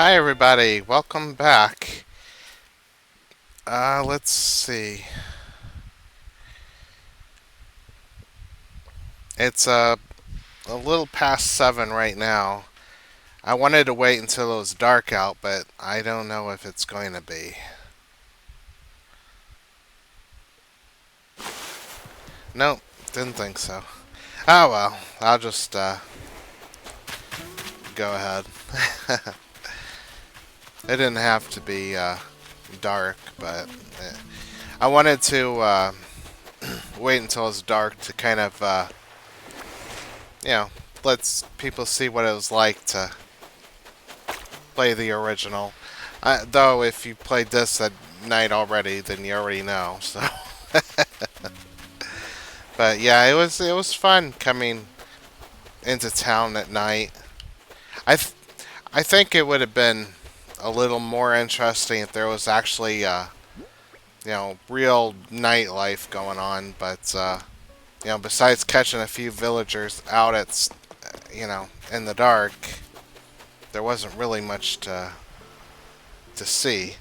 Hi, everybody. Welcome back. Let's see. It's a little past 7 right now. I wanted to wait until it was dark out, but I don't know if it's going to be. Nope, didn't think so. Oh well, I'll just go ahead. It didn't have to be dark, but I wanted to wait until it's dark to kind of, you know, let people see what it was like to play the original. Though, if you played this at night already, then you already know. So, but yeah, it was fun coming into town at night. I th- I think it would have been a little more interesting if there was actually real nightlife going on. But besides catching a few villagers out at in the dark, there wasn't really much to see.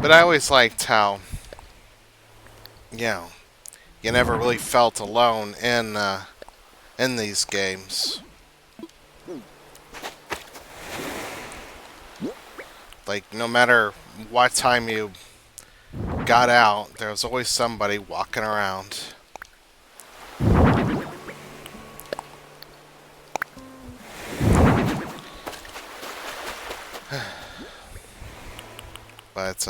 But I always liked how you know you never really felt alone in these games. Like no matter what time you got out, there was always somebody walking around. But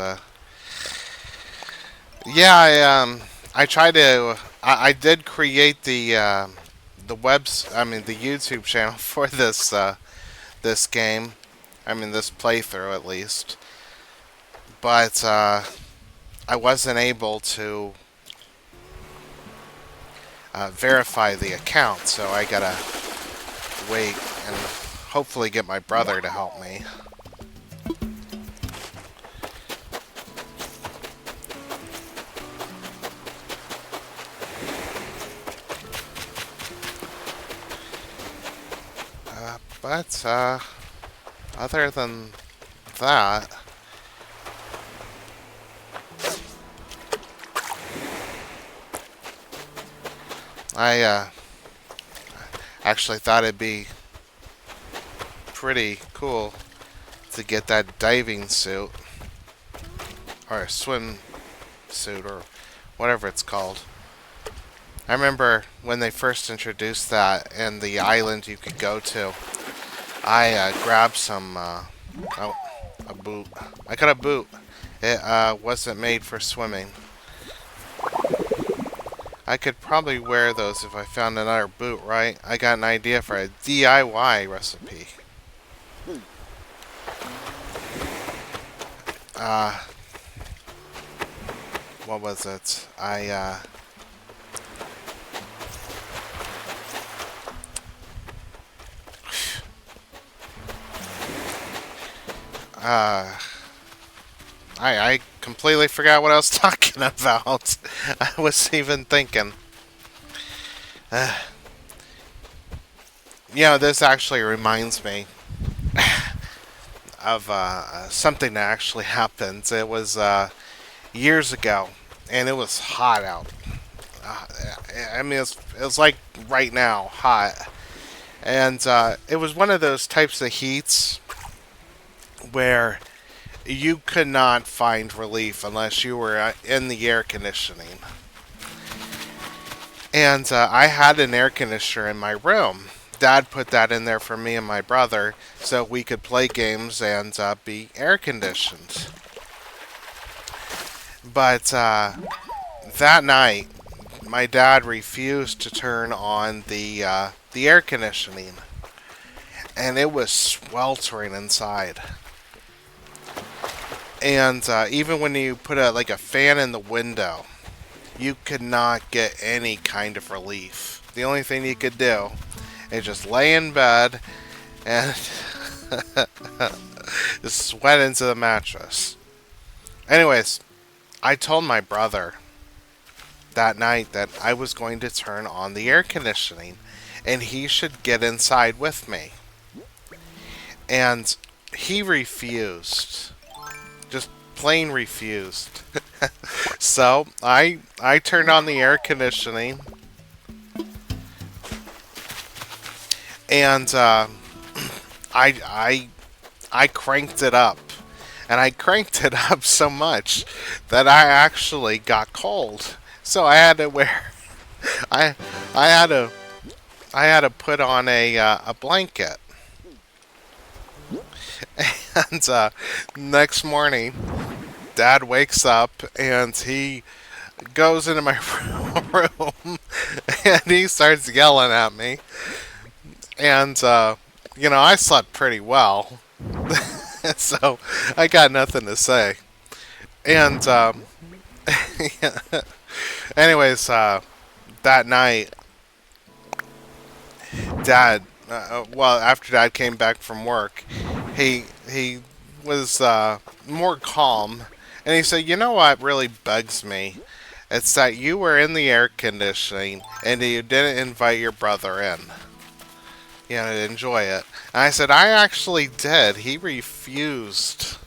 yeah, I try to I did create the YouTube channel for this game. I mean this playthrough at least. But I wasn't able to verify the account, so I gotta wait and hopefully get my brother to help me. But other than that, I actually thought it'd be pretty cool to get that diving suit or a swim suit or whatever it's called. I remember when they first introduced that and the island you could go to. I grabbed some oh, a boot. I got a boot. It wasn't made for swimming. I could probably wear those if I found another boot, right? I got an idea for a DIY recipe. Uh, what was it? Uh, I completely forgot what I was talking about. I was even thinking. Uh, this actually reminds me of something that actually happened. It was years ago, and it was hot out. Uh, I mean, it was like right now, hot. And it was one of those types of heats where you could not find relief unless you were in the air conditioning. And I had an air conditioner in my room. Dad put that in there for me and my brother so we could play games and be air conditioned. But that night, my dad refused to turn on the air conditioning, and it was sweltering inside. And even when you put a fan in the window, you could not get any kind of relief. The only thing you could do is just lay in bed and just sweat into the mattress. Anyways, I told my brother that night that I was going to turn on the air conditioning, and he should get inside with me. And he refused. Just plain refused. So I turned on the air conditioning, and I I cranked it up, and I cranked it up so much that I actually got cold. So I had to wear I I had to put on a blanket. And next morning, Dad wakes up and he goes into my room and he starts yelling at me. And I slept pretty well, so I got nothing to say. And anyways, that night, Dad, well, after Dad came back from work, he was more calm, and he said, "You know what really bugs me? It's that you were in the air conditioning and you didn't invite your brother in, to enjoy it." And I said, "I actually did. He refused."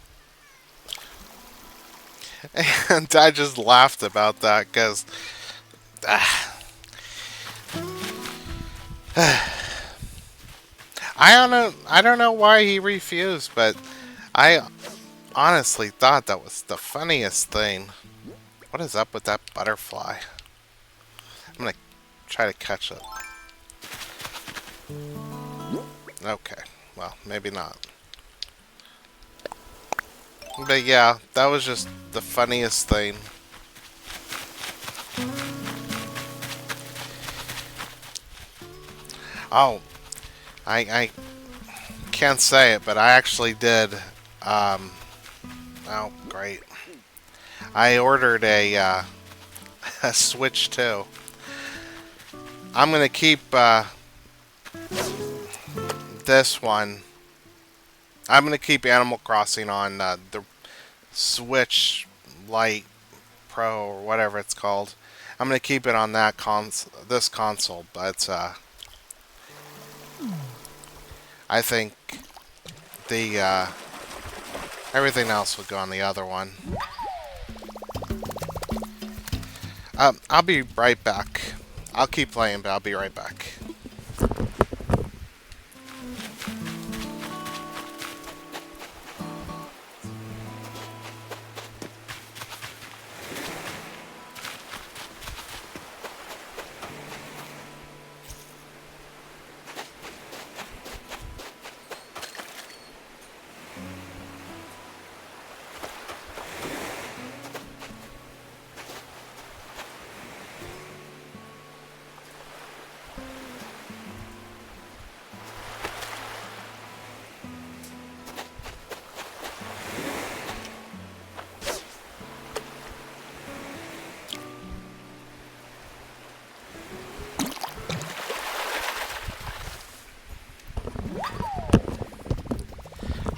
And I just laughed about that because I don't know why he refused, but I honestly thought that was the funniest thing. What is up with that butterfly? I'm gonna try to catch it. Okay, well, maybe not. But yeah, that was just the funniest thing. Oh, I can't say it, but I actually did. Um, oh, great. I ordered a Switch 2. I'm gonna keep this one. I'm gonna keep Animal Crossing on the Switch Lite Pro or whatever it's called. I'm gonna keep it on that this console, but I think the everything else would go on the other one. I'll be right back. I'll keep playing, but I'll be right back.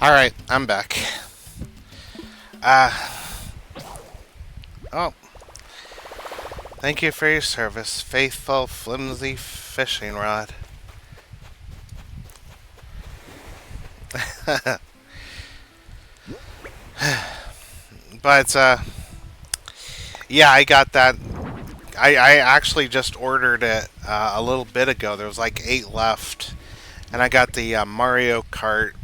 Alright, I'm back. Oh. Thank you for your service, faithful, flimsy fishing rod. But, yeah, I got that. I actually just ordered it a little bit ago. There was like 8 left. And I got the Mario Kart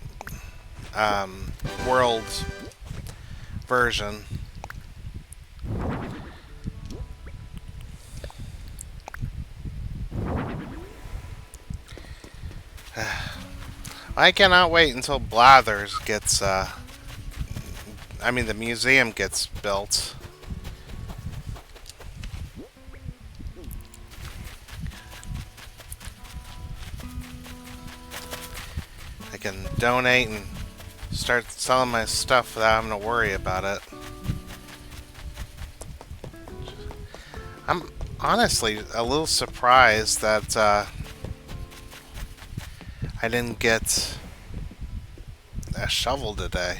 World version. I cannot wait until Blathers gets, the museum gets built. I can donate and start selling my stuff without having to worry about it. I'm honestly a little surprised that I didn't get a shovel today.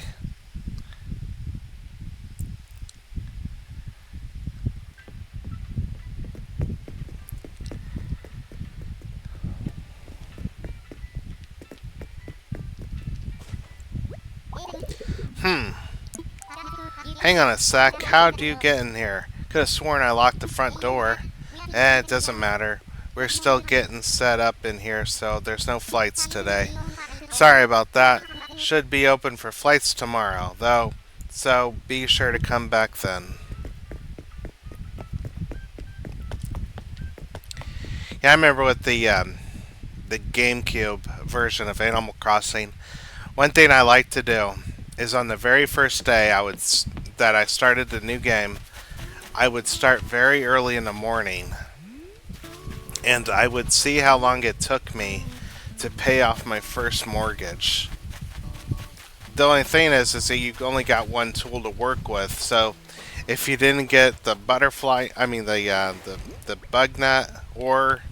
Hang on a sec. How do you get in here? Could have sworn I locked the front door. It doesn't matter. We're still getting set up in here, so there's no flights today. Sorry about that. Should be open for flights tomorrow, though, so be sure to come back then. Yeah, I remember with the GameCube version of Animal Crossing, one thing I like to do is on the very first day that I started the new game, I would start very early in the morning, and I would see how long it took me to pay off my first mortgage. The only thing is that you only got one tool to work with. So if you didn't get the butterfly, I mean the bug net or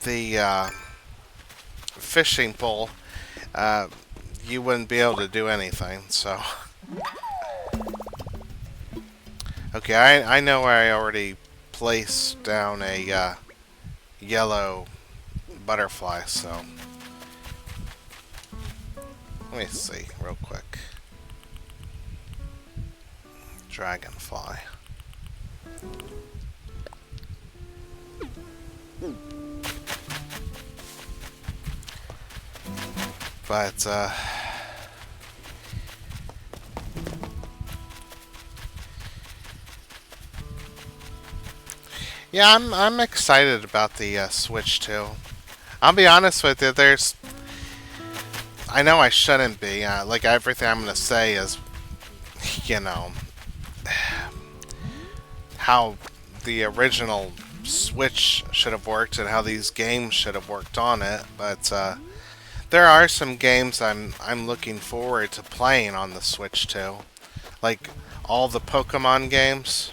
the fishing pole, you wouldn't be able to do anything. So okay, I know I already placed down a yellow butterfly. So let me see real quick. Dragonfly. But yeah, I'm excited about the Switch too. I'll be honest with you. I know I shouldn't be. Like everything I'm gonna say is, you know, how the original Switch should have worked and how these games should have worked on it. But there are some games I'm looking forward to playing on the Switch too, like all the Pokemon games,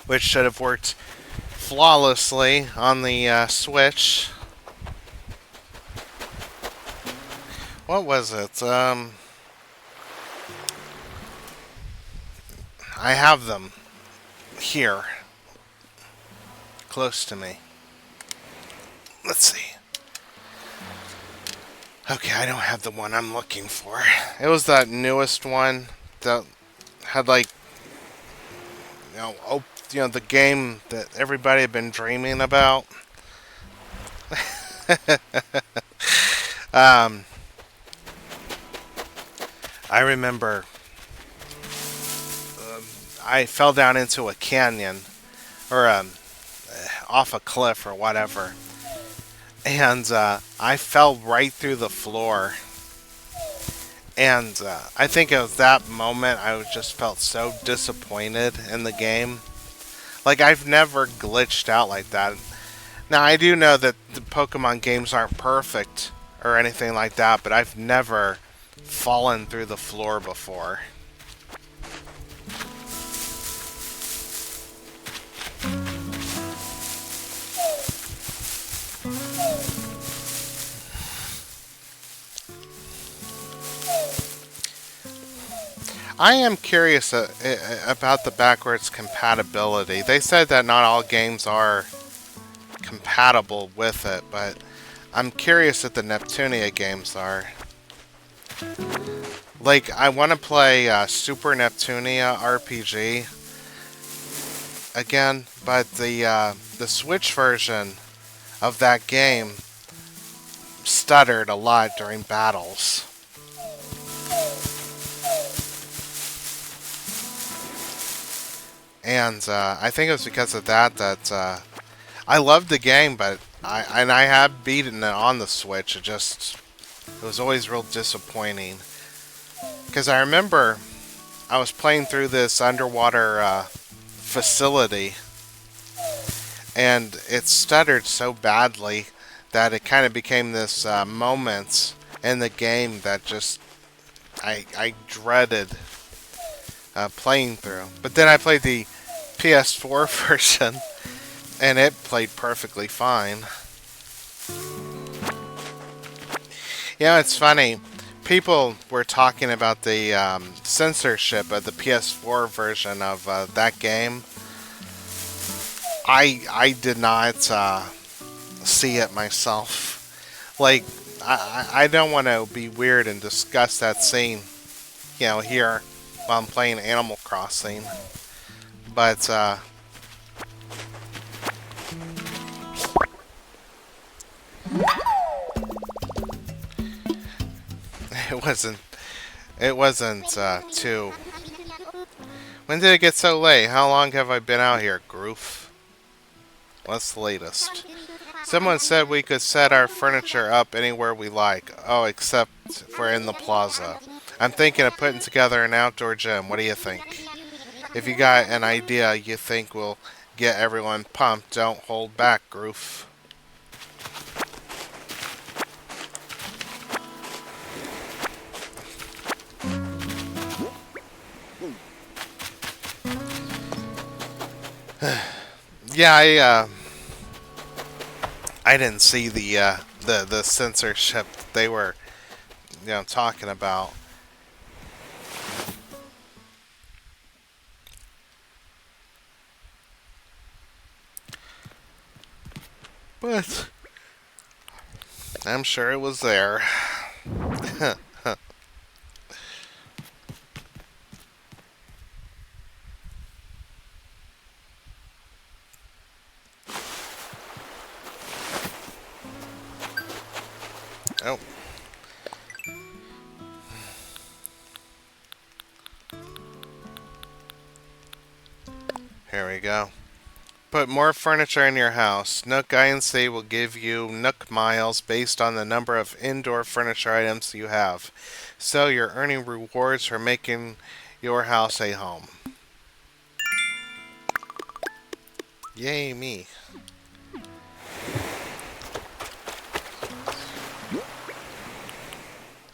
which should have worked flawlessly on the Switch. What was it? I have them here, close to me. Let's see. Okay, I don't have the one I'm looking for. It was that newest one that had like, the game that everybody had been dreaming about. um, I remember I fell down into a canyon or off a cliff or whatever, and I fell right through the floor. And I think it was that moment I just felt so disappointed in the game. Like, I've never glitched out like that. Now, I do know that the Pokemon games aren't perfect or anything like that, but I've never fallen through the floor before. I am curious about the backwards compatibility. They said that not all games are compatible with it, but I'm curious if the Neptunia games are. Like, I want to play Super Neptunia RPG again, but the Switch version of that game stuttered a lot during battles. And I think it was because of that I loved the game, but I have beaten it on the Switch. It was always real disappointing. Because I remember I was playing through this underwater facility, and it stuttered so badly that it kind of became this moment in the game that just I dreaded playing through. But then I played the PS4 version, and it played perfectly fine. Yeah, it's funny. People were talking about the censorship of the PS4 version of that game. I did not see it myself. Like, I don't want to be weird and discuss that scene here while I'm playing Animal Crossing. But it wasn't. It wasn't too. When did it get so late? How long have I been out here, Groof? What's the latest? Someone said we could set our furniture up anywhere we like. Oh, except if we're in the plaza. I'm thinking of putting together an outdoor gym. What do you think? If you got an idea you think will get everyone pumped, don't hold back, Groof. Yeah, I didn't see the censorship they were talking about. But I'm sure it was there. Oh, here we go. Put more furniture in your house. Nook INC will give you Nook miles based on the number of indoor furniture items you have. So you're earning rewards for making your house a home. Yay me.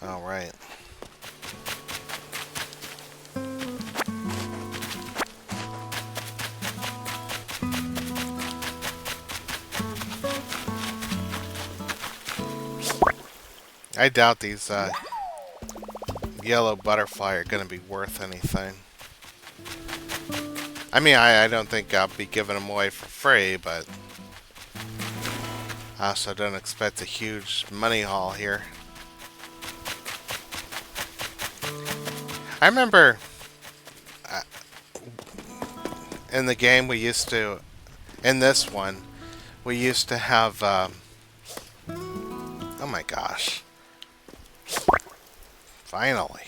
Alright. I doubt these yellow butterfly are going to be worth anything. I mean, I don't think I'll be giving them away for free, but I also don't expect a huge money haul here. I remember in the game in this one, we used to have, oh my gosh. Finally.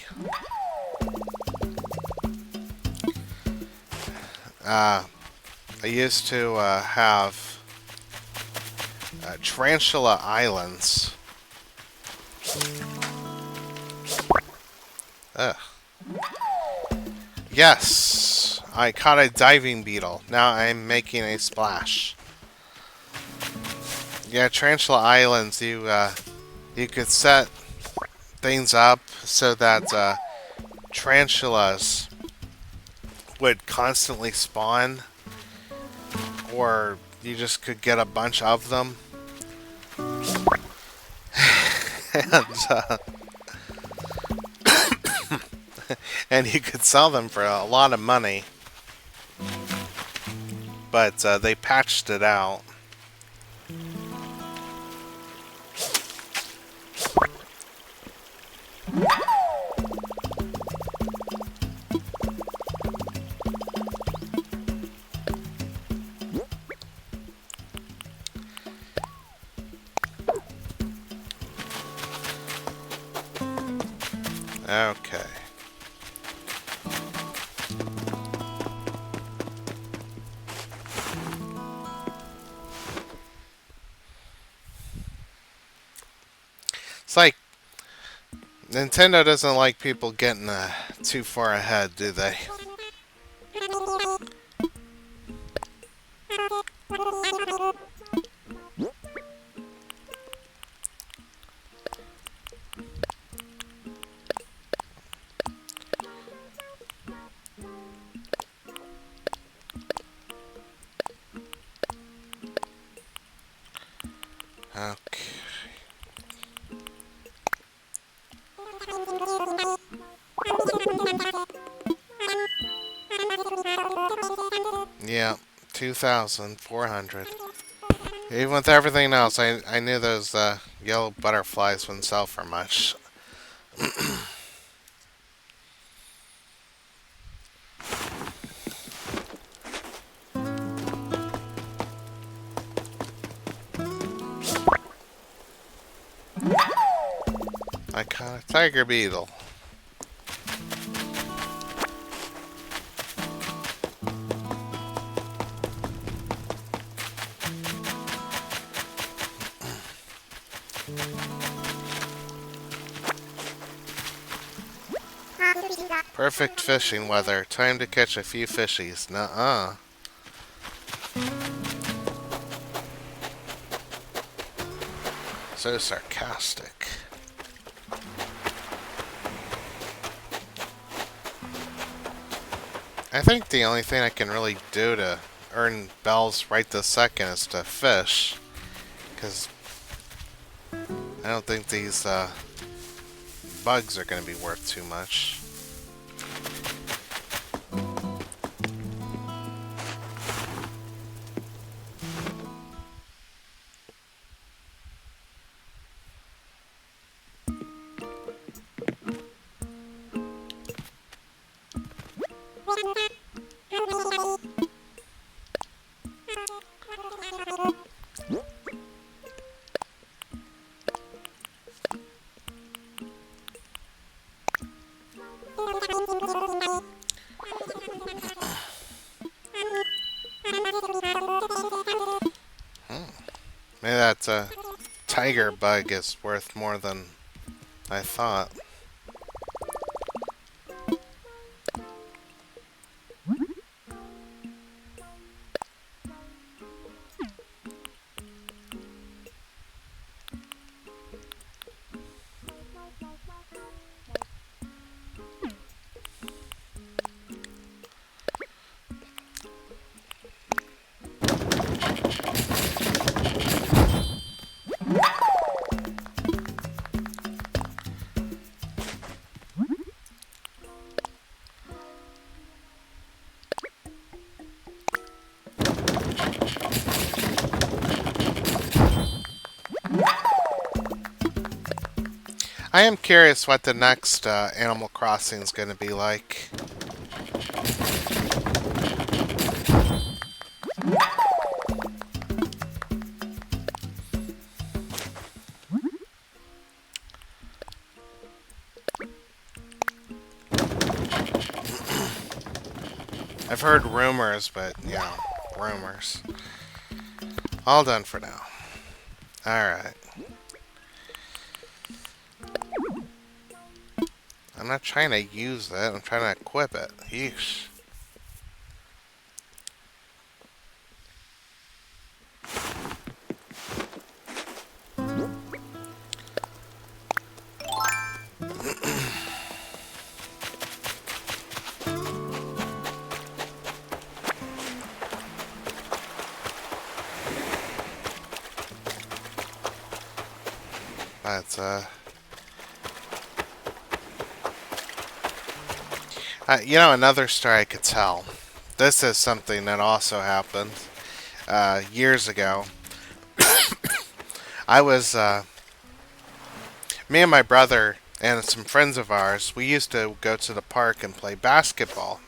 I used to have Tarantula Islands. Ugh. Yes, I caught a diving beetle. Now I'm making a splash. Yeah, Tarantula Islands. You could set things up so that tarantulas would constantly spawn, or you just could get a bunch of them. and and you could sell them for a lot of money. But they patched it out. Okay. It's like Nintendo doesn't like people getting too far ahead, do they? Okay. Yeah, 2,400. Even with everything else, I knew those yellow butterflies wouldn't sell for much. I caught a tiger beetle. Perfect fishing weather. Time to catch a few fishies. Nuh-uh. So sarcastic. I think the only thing I can really do to earn bells right this second is to fish. Because I don't think these bugs are going to be worth too much. Maybe that tiger bug is worth more than I thought. I am curious what the next Animal Crossing is going to be like. I've heard rumors, but yeah, rumors. All done for now. Alright. I'm not trying to use it, I'm trying to equip it. Yeesh. But, you know, another story I could tell. This is something that also happened years ago. I was, me and my brother and some friends of ours, we used to go to the park and play basketball.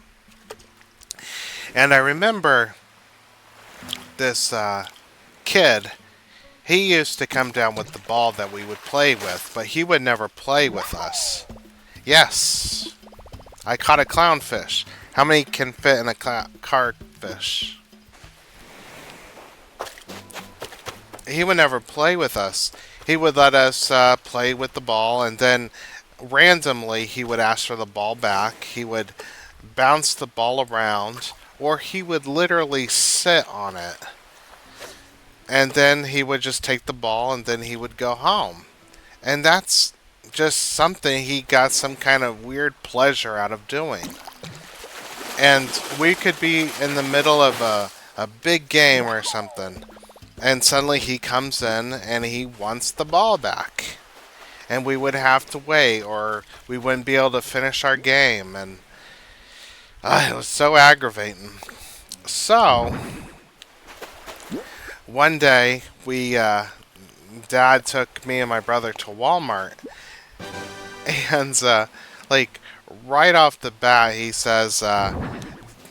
And I remember this kid, he used to come down with the ball that we would play with, but he would never play with us. Yes, I caught a clownfish. How many can fit in a carpfish? He would never play with us. He would let us play with the ball, and then randomly he would ask for the ball back. He would bounce the ball around, or he would literally sit on it. And then he would just take the ball and then he would go home. And that's just something he got some kind of weird pleasure out of doing. And we could be in the middle of a big game or something, and suddenly he comes in and he wants the ball back. And we would have to wait, or we wouldn't be able to finish our game. And it was so aggravating. So, one day, Dad took me and my brother to Walmart. And, like, right off the bat, he says,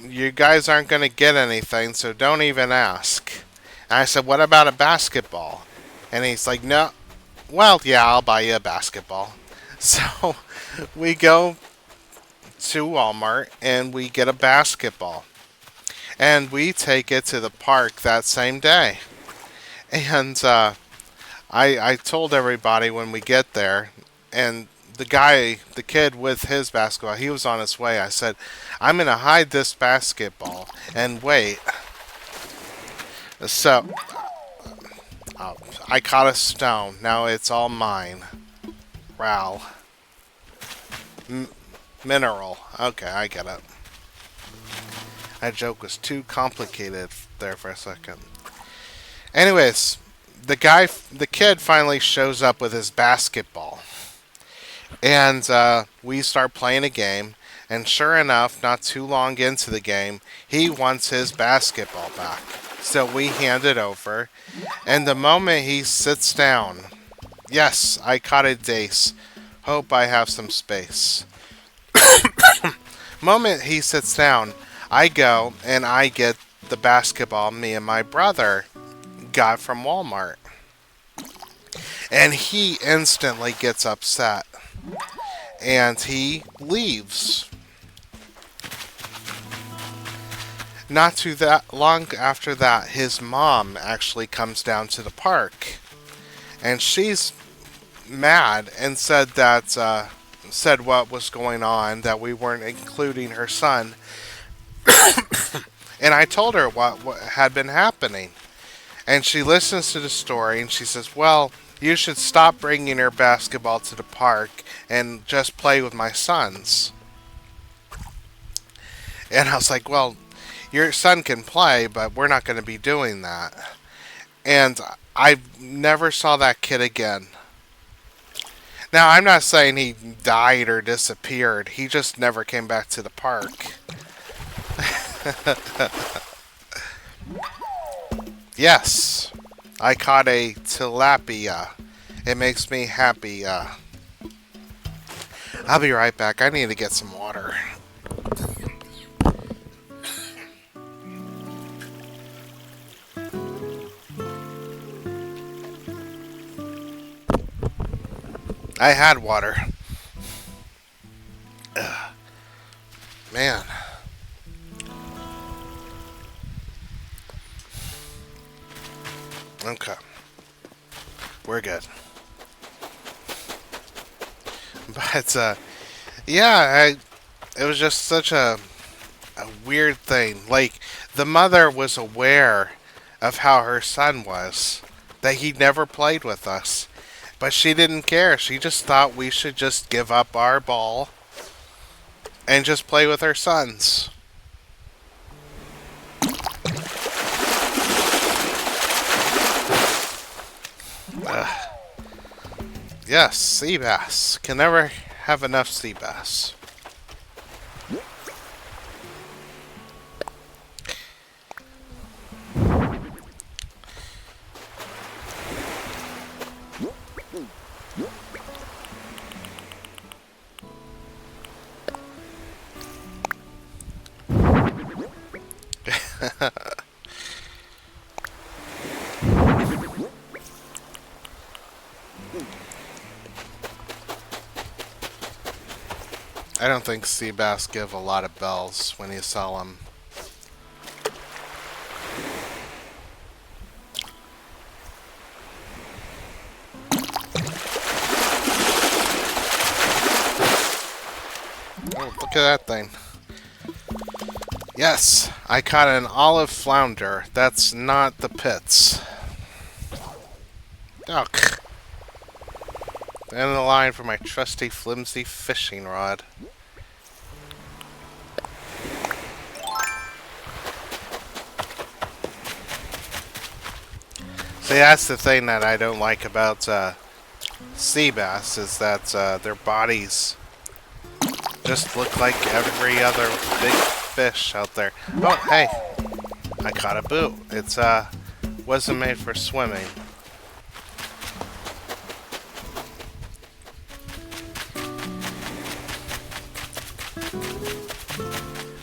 you guys aren't going to get anything, so don't even ask. And I said, what about a basketball? And he's like, no. Well, yeah, I'll buy you a basketball. So we go to Walmart and we get a basketball. And we take it to the park that same day. And I told everybody when we get there, and the kid with his basketball, he was on his way. I said, I'm going to hide this basketball and wait. So uh, I caught a stone. Now it's all mine. Ral. M- Mineral. Okay, I get it. That joke was too complicated there for a second. Anyways, the kid finally shows up with his basketball. And we start playing a game. And sure enough, not too long into the game, he wants his basketball back. So we hand it over. And the moment he sits down, yes, I caught a dace. Hope I have some space. Moment he sits down, I go and I get the basketball me and my brother got from Walmart. And he instantly gets upset. And he leaves. Not too that long after that, his mom actually comes down to the park, and she's mad and said what was going on, that we weren't including her son. And I told her what had been happening, and she listens to the story and she says, "Well, you should stop bringing your basketball to the park and just play with my sons." And I was like, "Well, your son can play, but we're not going to be doing that." And I never saw that kid again. Now, I'm not saying he died or disappeared. He just never came back to the park. Yes, I caught a tilapia. It makes me happy. I'll be right back. I need to get some water. I had water. Ugh, man. Okay, we're good. But yeah, it was just such a weird thing. Like, the mother was aware of how her son was, that he never played with us. But she didn't care. She just thought we should just give up our ball and just play with our sons. Ugh. Yes, sea bass. Can never have enough sea bass. I don't think sea bass give a lot of bells when you sell them. Oh, look at that thing. Yes, I caught an olive flounder. That's not the pits. Oh, end of the line for my trusty flimsy fishing rod. See, that's the thing that I don't like about sea bass, is that their bodies just look like every other big fish out there. Oh, hey, I caught a boot. It's wasn't made for swimming.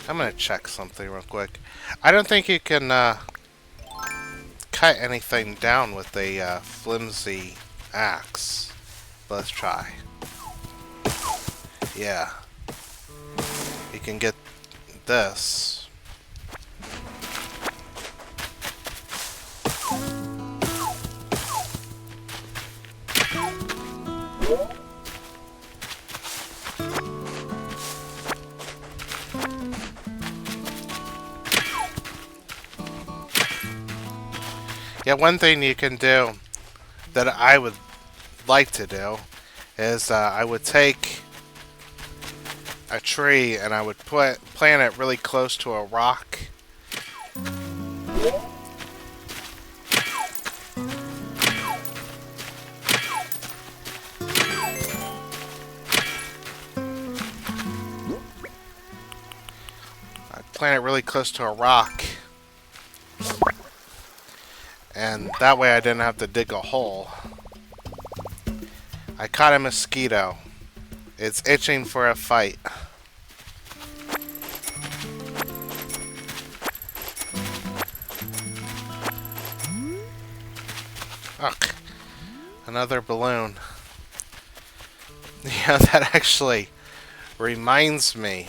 I'm gonna check something real quick. I don't think you can cut anything down with a flimsy axe. Let's try. Yeah. You can get this. Yeah, one thing you can do that I would like to do is I would take a tree and I would plant it really close to a rock. I'd plant it really close to a rock, and that way I didn't have to dig a hole. I caught a mosquito. It's itching for a fight. Ugh, another balloon. Yeah, that actually reminds me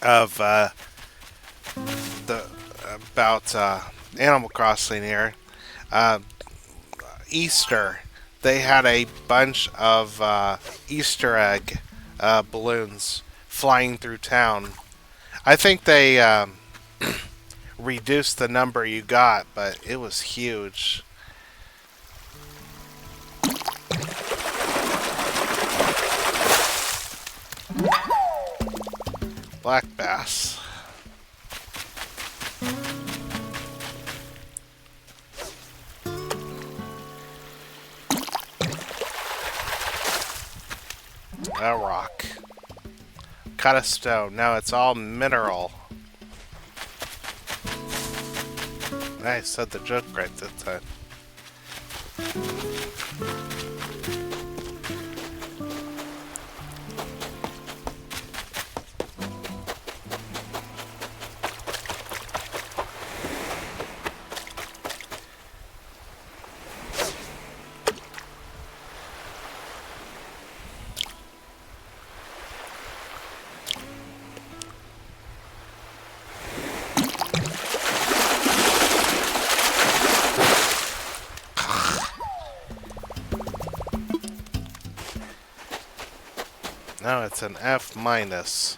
of the about Animal Crossing here. Uh, Easter, they had a bunch of Easter egg balloons flying through town. I think they reduced the number you got, but it was huge. Black bass. A rock. Cut a stone. Now it's all mineral. I said the joke right this time. No, it's an F minus.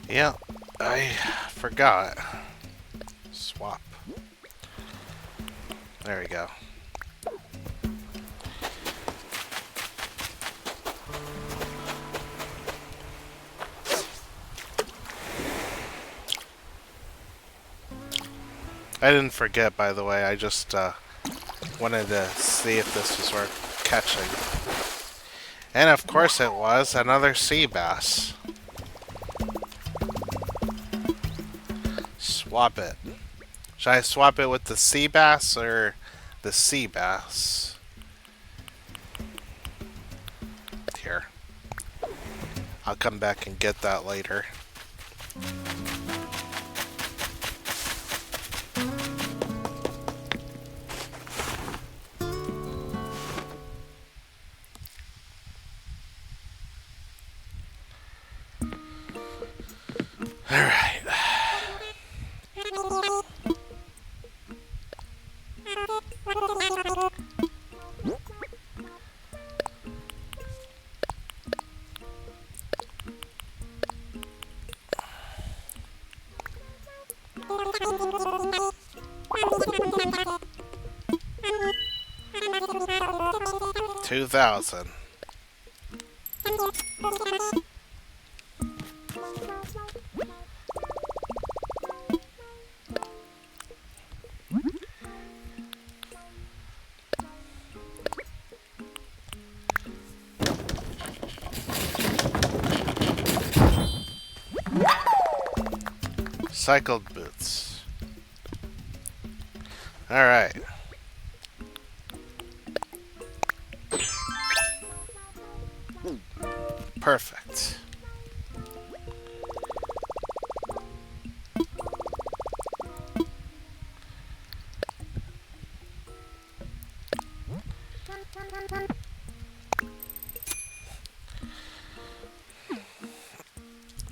Yeah, I forgot. Swap. There we go. I didn't forget, by the way. I just wanted to see if this was worth catching. And of course it was. Another sea bass. Swap it. Should I swap it with the sea bass or the sea bass? Here. I'll come back and get that later. Alright. 2,000. Recycled boots. Alright. Perfect.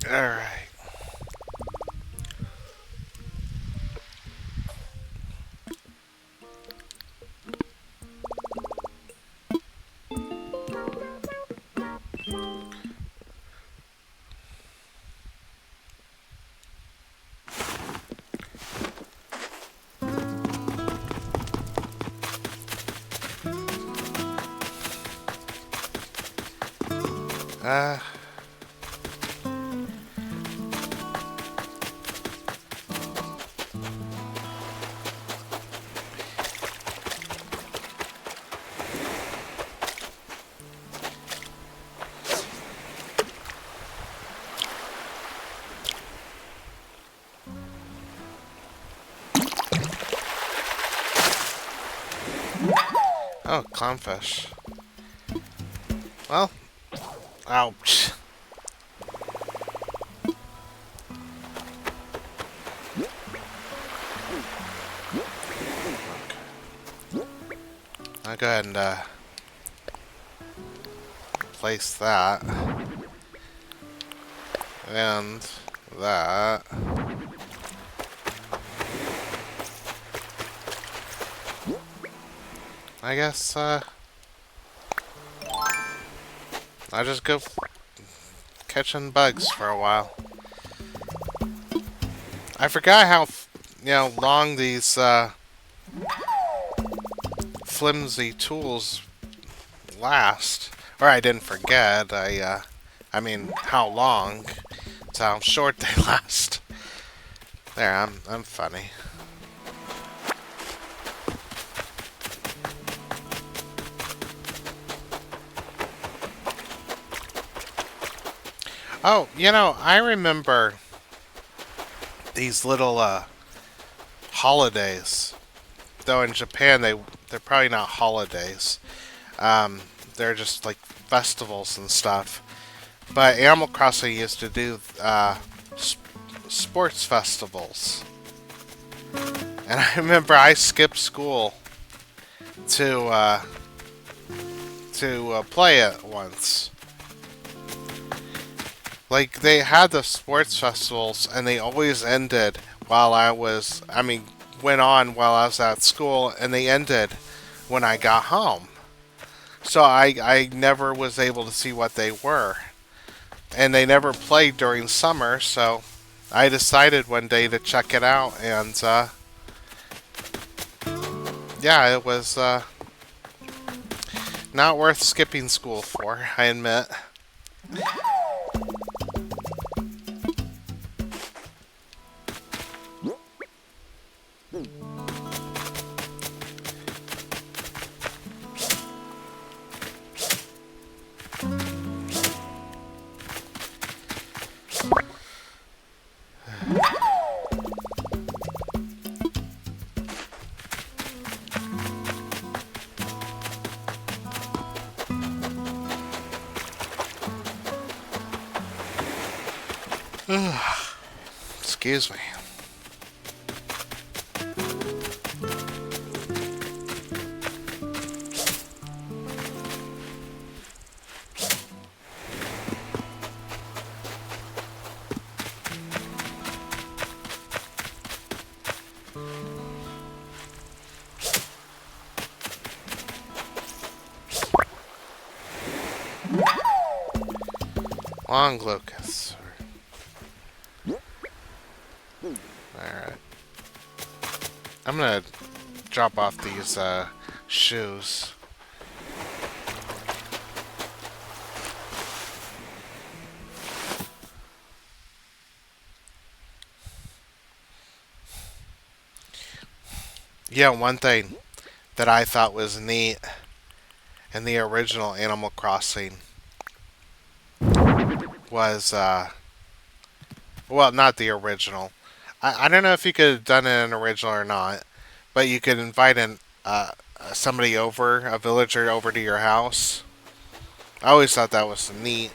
Alright. Uh... Oh, clownfish. Well, ouch. I'll go ahead and place that. And that. I guess, I'll just go catching bugs for a while. I forgot how, long these, flimsy tools last. Or I didn't forget, I mean, how long. It's how short they last. There, I'm funny. Oh, I remember these little holidays. Though in Japan they're probably not holidays. They're just like festivals and stuff. But Animal Crossing used to do sports festivals. And I remember I skipped school to play it once. Like, they had the sports festivals, and they always ended went on while I was at school, and they ended when I got home. So I never was able to see what they were. And they never played during summer, so I decided one day to check it out, and, yeah, it was, not worth skipping school for, I admit. Excuse me. Long locust. Alright. I'm gonna drop off these shoes. Yeah, one thing that I thought was neat in the original Animal Crossing was, well, not the original. I don't know if you could have done it in original or not, but you could invite somebody over, a villager over to your house. I always thought that was neat.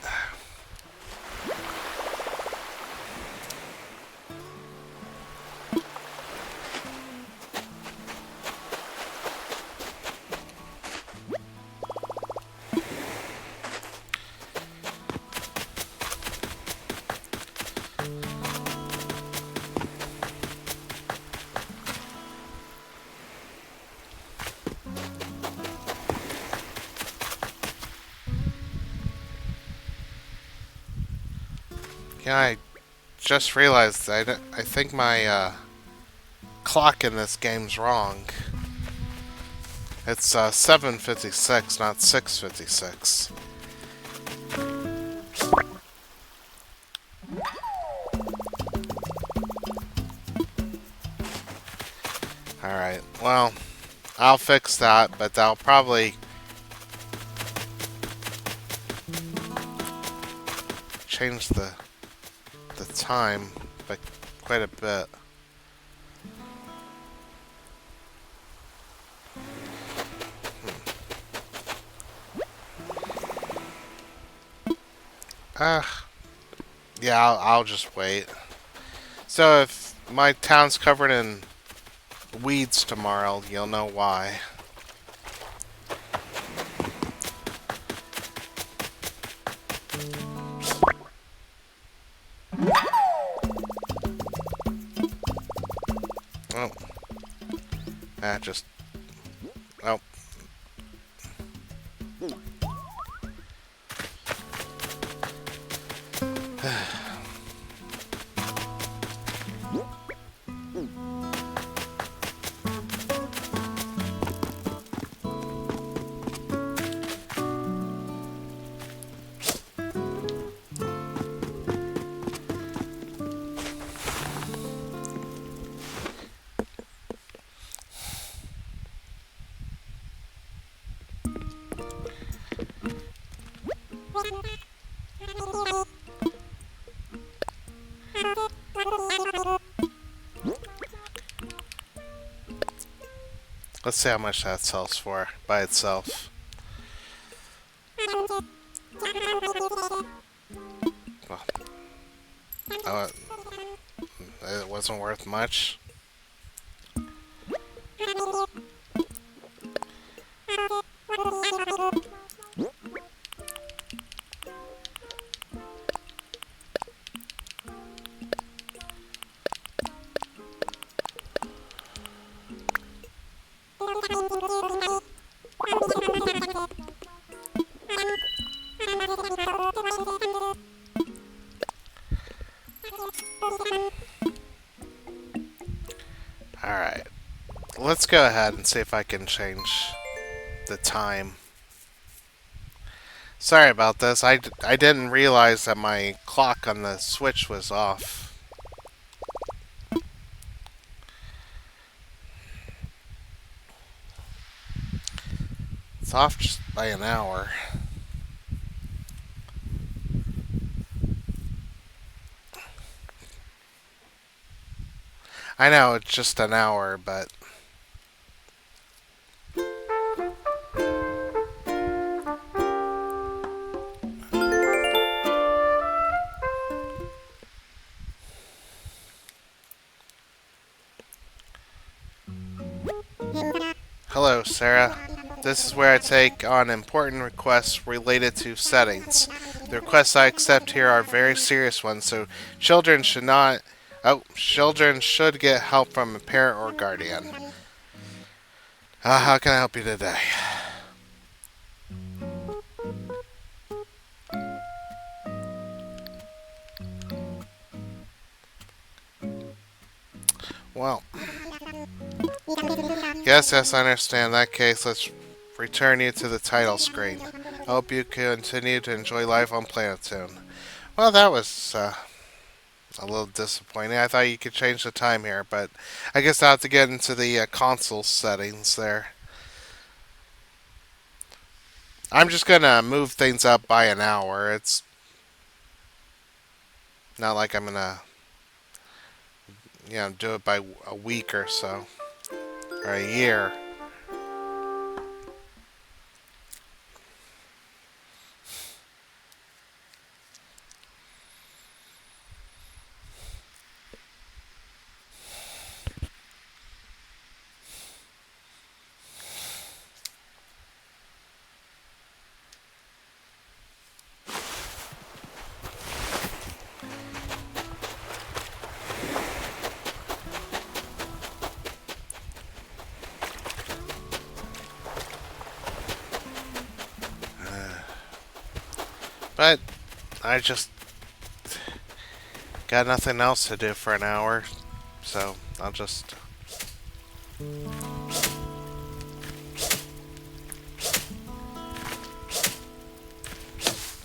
Yeah, I just realized I think my clock in this game's wrong. It's 7:56, not 6:56. Alright, well, I'll fix that, but that'll probably change the time by quite a bit. Ah, yeah, I'll just wait. So if my town's covered in weeds tomorrow, you'll know why. Oh, just oh. Let's see how much that sells for by itself. Well, uh, it wasn't worth much. Alright, let's go ahead and see if I can change the time. Sorry about this. I didn't realize that my clock on the Switch was off. It's off just by an hour. I know it's just an hour, but hello, Sarah. This is where I take on important requests related to settings. The requests I accept here are very serious ones, so children should not. Oh, children should get help from a parent or guardian. How can I help you today? Well, yes, I understand. In that case, let's return you to the title screen. I hope you continue to enjoy life on Planetoon. Well, that was a little disappointing. I thought you could change the time here, but I guess I'll have to get into the console settings there. I'm just gonna move things up by an hour. It's not like I'm gonna do it by a week or so, or a year. But I just got nothing else to do for an hour, so I'll just.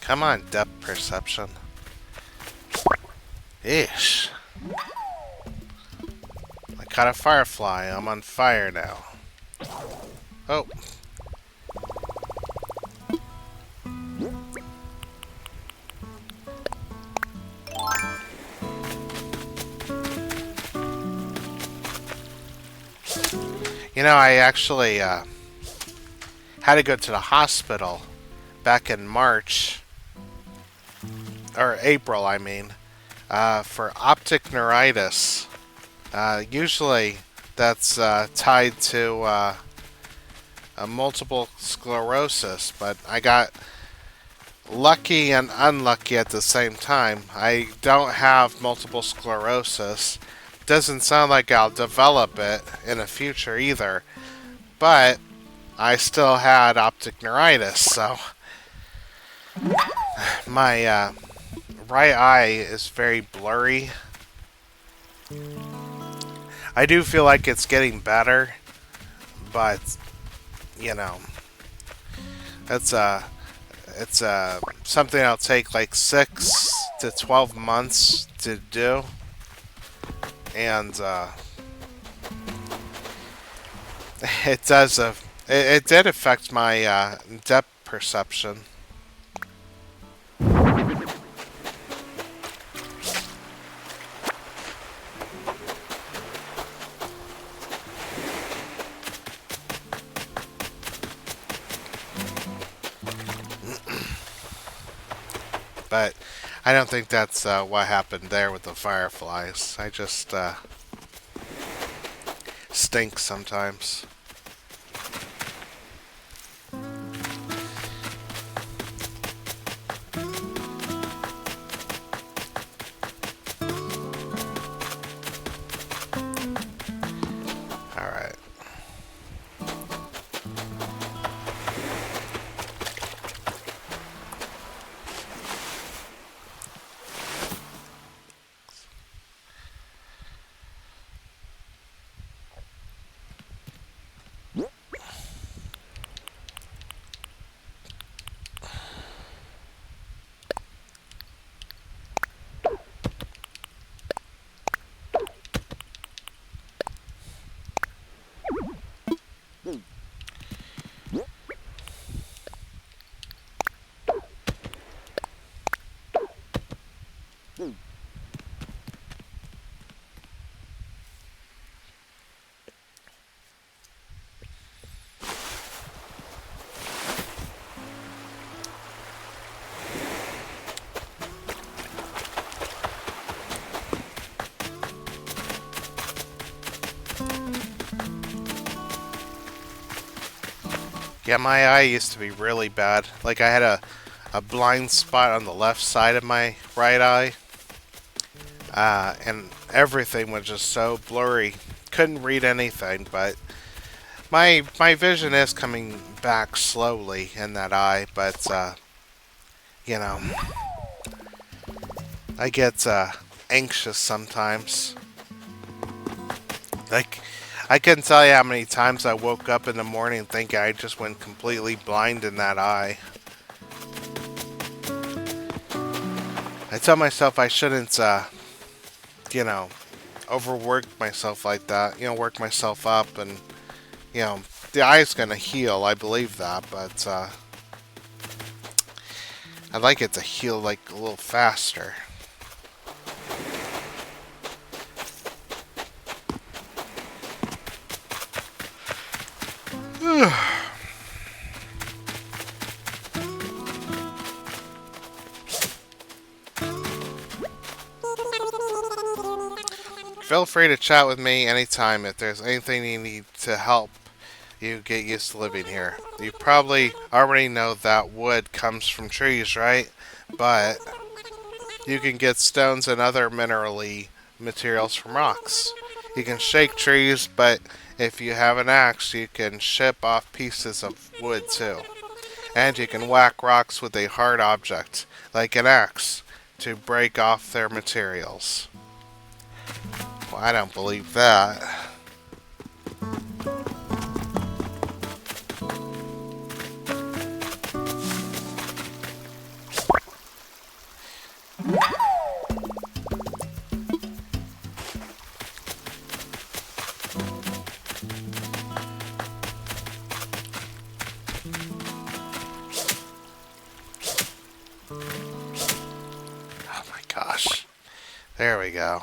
Come on, depth perception. Ish. I caught a firefly. I'm on fire now. Oh. I actually had to go to the hospital back in March, or April, I mean, for optic neuritis. Usually that's tied to a multiple sclerosis, but I got lucky and unlucky at the same time. I don't have multiple sclerosis. Doesn't sound like I'll develop it in the future either, but I still had optic neuritis, so my right eye is very blurry. I do feel like it's getting better, but you know, it's something that'll take like 6 to 12 months to do, and it does it did affect my depth perception. But I don't think that's what happened there with the fireflies. I just stink sometimes. Alright. Yeah, my eye used to be really bad. Like I had a blind spot on the left side of my right eye. And everything was just so blurry. Couldn't read anything, but my vision is coming back slowly in that eye, but you know, I get anxious sometimes. Like I couldn't tell you how many times I woke up in the morning thinking I just went completely blind in that eye. I tell myself I shouldn't you know, overwork myself like that. Work myself up, and the eye's gonna heal. I believe that, but I'd like it to heal like a little faster. feel free to chat with me anytime if there's anything you need to help you get used to living here. You probably already know that wood comes from trees, right? But you can get stones and other minerally materials from rocks. You can shake trees, but if you have an axe, you can chip off pieces of wood too. And you can whack rocks with a hard object, like an axe, to break off their materials. Well, I don't believe that. Oh my gosh. There we go.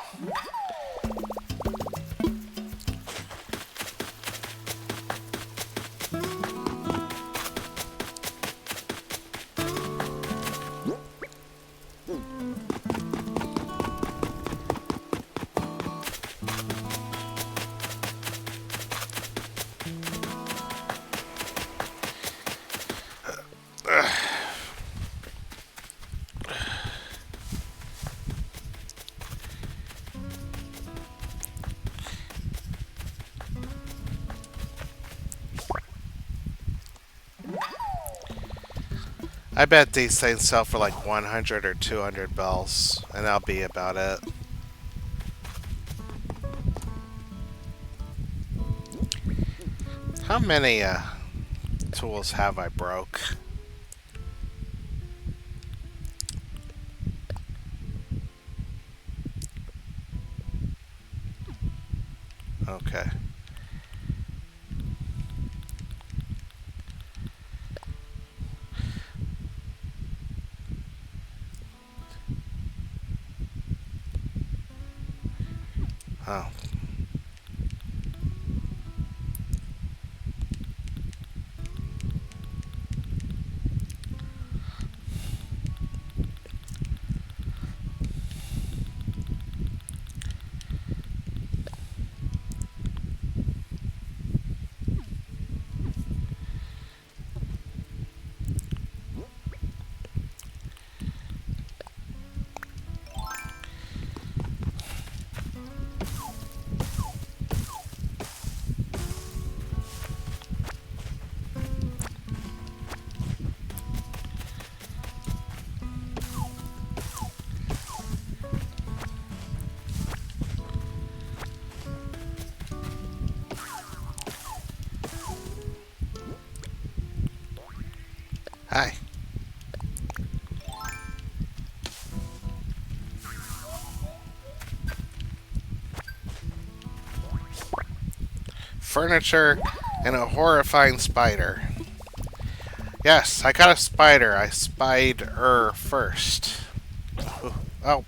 I bet these things sell for like 100 or 200 bells, and that'll be about it. How many tools have I broke? Okay. Oh. Hi. Furniture and a horrifying spider. Yes, I got a spider. I spied her first. Oh.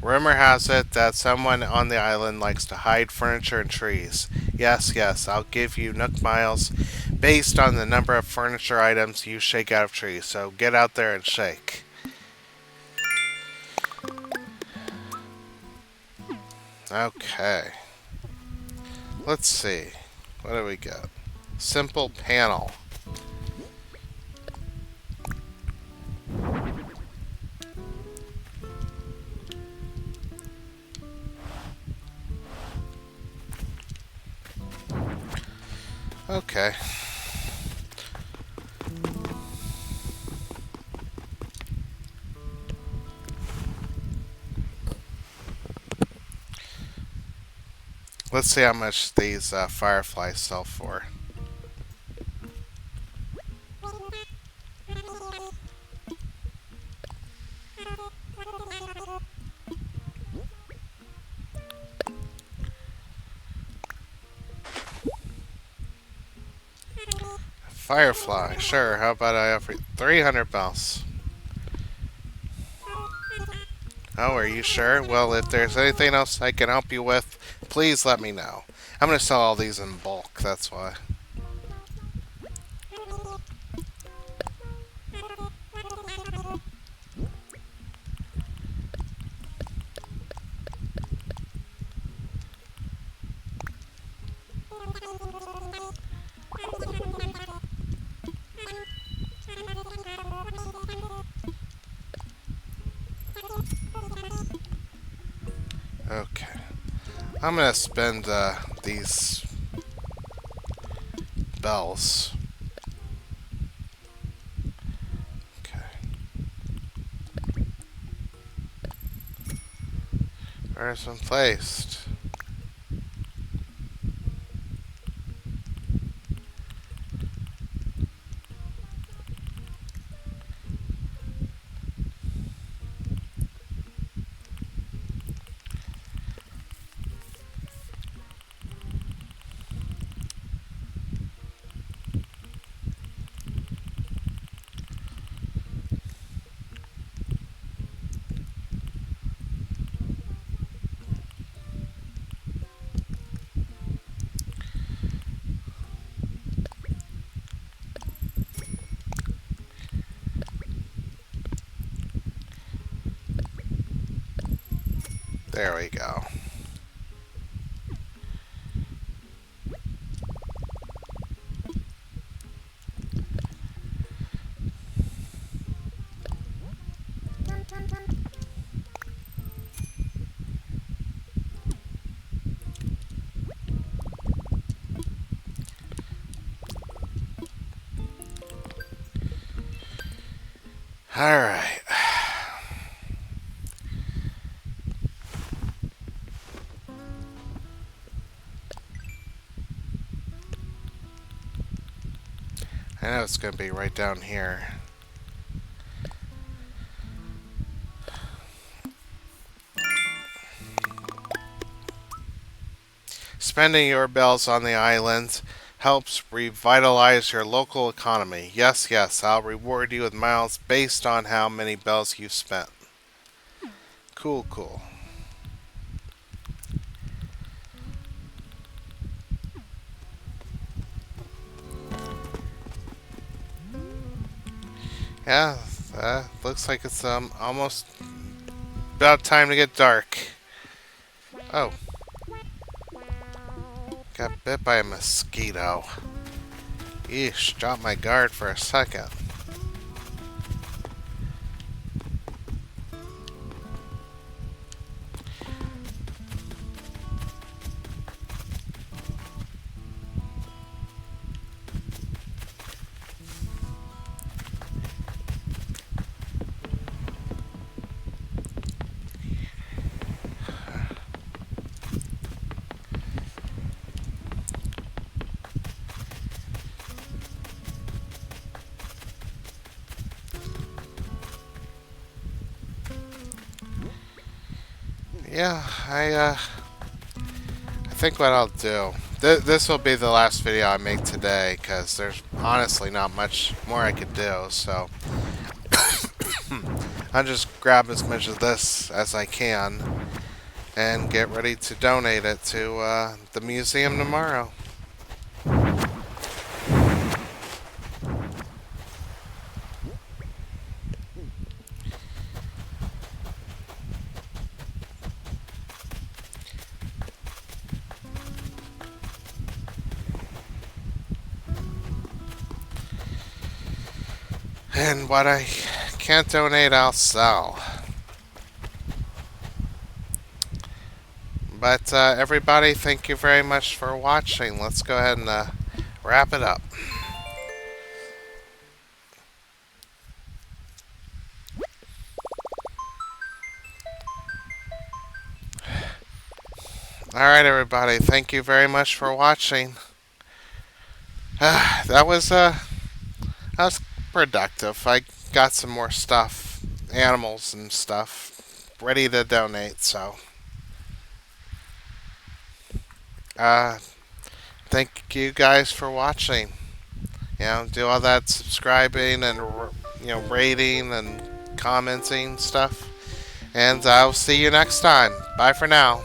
Rumor has it that someone on the island likes to hide furniture in trees. Yes, yes, I'll give you Nook Miles based on the number of furniture items you shake out of trees. So get out there and shake. Okay. Let's see. What do we got? Simple panel. Okay. Let's see how much these fireflies sell for. Firefly, sure. How about I offer 300 bells? Oh, are you sure? Well, if there's anything else I can help you with, please let me know. I'm going to sell all these in bulk, that's why. Okay. I'm going to spend these bells. Okay. Where's one placed? There we go. Alright. I know it's going to be right down here. Spending your bells on the island helps revitalize your local economy. Yes, yes, I'll reward you with miles based on how many bells you've spent. Cool, cool. Yeah, looks like it's almost about time to get dark. Oh, got bit by a mosquito. Eesh, dropped my guard for a second. Yeah, I think what I'll do. This will be the last video I make today because there's honestly not much more I could do. So I'll just grab as much of this as I can and get ready to donate it to the museum tomorrow. And what I can't donate, I'll sell. But everybody, thank you very much for watching. Let's go ahead and wrap it up. Alright, everybody, thank you very much for watching. That was productive. I got some more stuff, animals and stuff, ready to donate, so. Uh, thank you guys for watching. Do all that subscribing and rating and commenting stuff. And I'll see you next time. Bye for now.